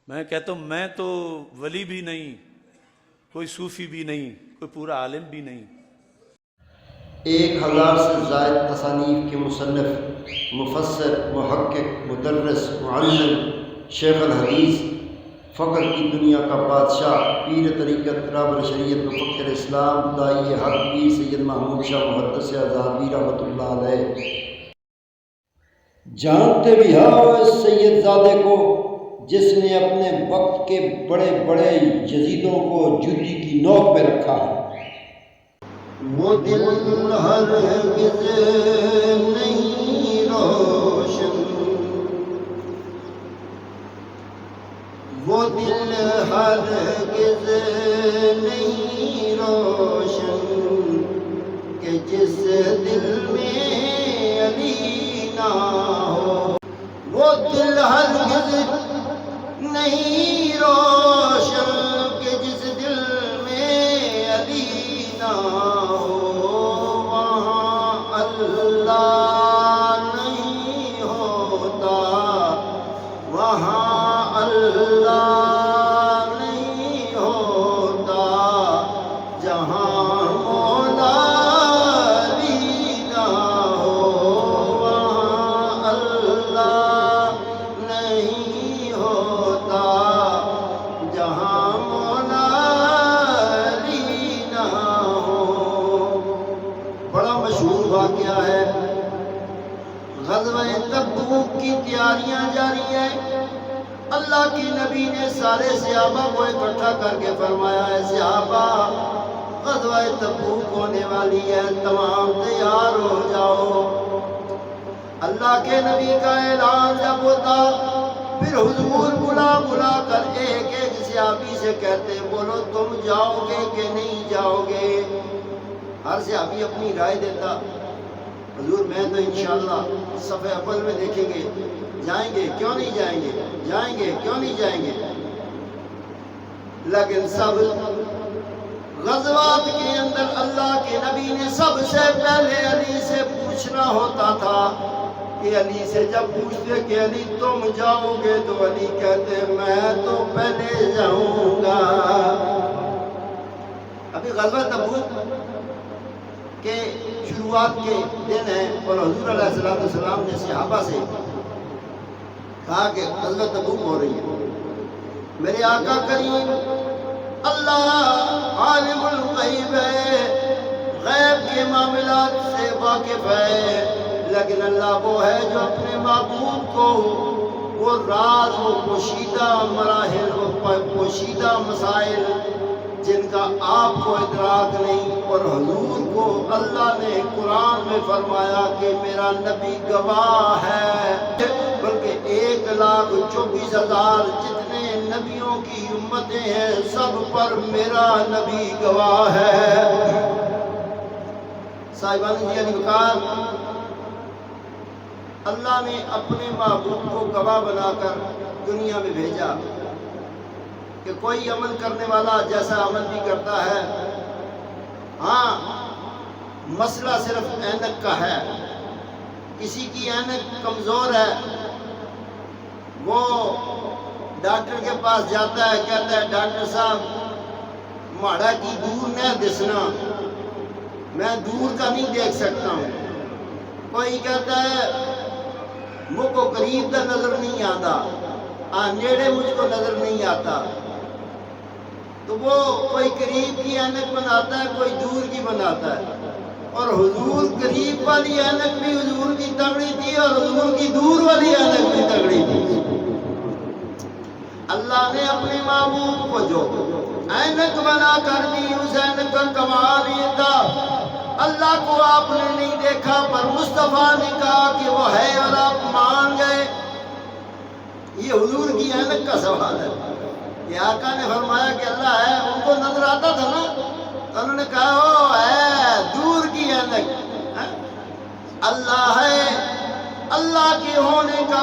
میں کہتا ہوں میں تو ولی بھی نہیں، کوئی صوفی بھی نہیں، کوئی پورا عالم بھی نہیں۔ 1000 سے زائد تصانیف کے مصنف، مفسر، محقق، مدرس، معلم، شیخ الحدیث، فقر کی دنیا کا بادشاہ، پیر طریقت، رہبر شریعت، مفکر اسلام، داعی حق، پیر سید محمود شاہ محدث اذہبی رحمۃ اللہ علیہ۔ جانتے بھی ہو اس سید زادے کو جس نے اپنے وقت کے بڑے بڑے یزیدوں کو جوتی کی نوک پہ رکھا ہے۔ وہ دل ہرگز نہیں روشن، وہ دل ہرگز نہیں روشن کہ جس دل میں علی نہ ہو۔ وہ دل ہرگز نہیں روشن کہ جس دل میں علی نہ ہو، وہاں اللہ نہیں ہوتا، وہاں اللہ نہیں ہوتا، جہاں مولا علی نہ ہو، وہاں اللہ نہیں ہوتا، جہاں مولا علی نہ ہو۔ بڑا مشہور واقعہ ہے، غزوہ تبوک کی تیاریاں جاری ہیں۔ اللہ کے نبی نے سارے صحابہ کو اکٹھا کر کے فرمایا ہے، صحابہ غزوہ تبوک ہونے والی ہے، تمام تیار ہو جاؤ۔ اللہ کے نبی کا اعلان جب ہوتا پھر حضور بلا بلا کر ایک ایک صحابی سے کہتے، بولو تم جاؤ گے کہ نہیں جاؤ گے؟ ہر صحابی اپنی رائے دیتا، حضور میں تو انشاءاللہ صف اول میں دیکھیں گے، جائیں گے کیوں نہیں جائیں گے، جائیں گے کیوں نہیں جائیں گے۔ لیکن سب غزوات کے اندر اللہ کے نبی نے سب سے پہلے علی سے پوچھنا ہوتا تھا کہ علی سے جب پوچھتے کہ علی تم جاؤ گے تو علی کہتے میں تو پہلے جاؤں گا۔ ابھی غزوہ تبوک کے شروعات کے دن ہیں اور حضور علیہ السلام نے صحابہ سے کہا کہ غزوہ تبوک ہو رہی ہے، میرے آقا کریم اللہ عالم الغیب ہے، غیب کے معاملات سے واقف ہے، لیکن اللہ وہ ہے جو اپنے محبوب کو وہ راز، وہ پوشیدہ مراحل، وہ پوشیدہ مسائل جن کا آپ کو ادراک نہیں، اور حضور کو اللہ نے قرآن میں فرمایا کہ میرا نبی گواہ ہے، بلکہ 1,24,000 جتنے نبیوں کی امتیں ہیں سب پر میرا نبی گواہ ہے۔ صاحبان جی علی وقار، اللہ نے اپنے محبوب کو گواہ بنا کر دنیا میں بھیجا کہ کوئی عمل کرنے والا جیسا عمل بھی کرتا ہے، ہاں مسئلہ صرف اینک کا ہے۔ کسی کی اینک کمزور ہے، وہ ڈاکٹر کے پاس جاتا ہے، کہتا ہے ڈاکٹر صاحب ماڑا کی دور نہ دسنا، میں دور کا نہیں دیکھ سکتا ہوں۔ کوئی کہتا ہے مجھ کو قریب کا نظر نہیں آتا، نیڑے مجھ کو نظر نہیں آتا، تو وہ کوئی قریب کی اینک بناتا ہے، کوئی دور کی بناتا ہے۔ اور حضور قریب والی اینک بھی حضور کی تگڑی تھی اور حضور کی دور والی اینک بھی تگڑی تھی۔ اللہ نے اپنے محبوب کو جو اینک بنا کر دی، اس اینک کا کمال یہ تھا، اللہ کو آپ نے نہیں دیکھا پر مصطفیٰ نے کہا کہ وہ ہے اور آپ مان گئے۔ یہ حضور کی اینک کا سوال ہے۔ یہ آقا نے فرمایا کہ اللہ ہے، ان کو نظر آتا تھا نا، تو انہوں نے کہا او ہے دور کی اینک، اللہ ہے، اللہ کے ہونے کا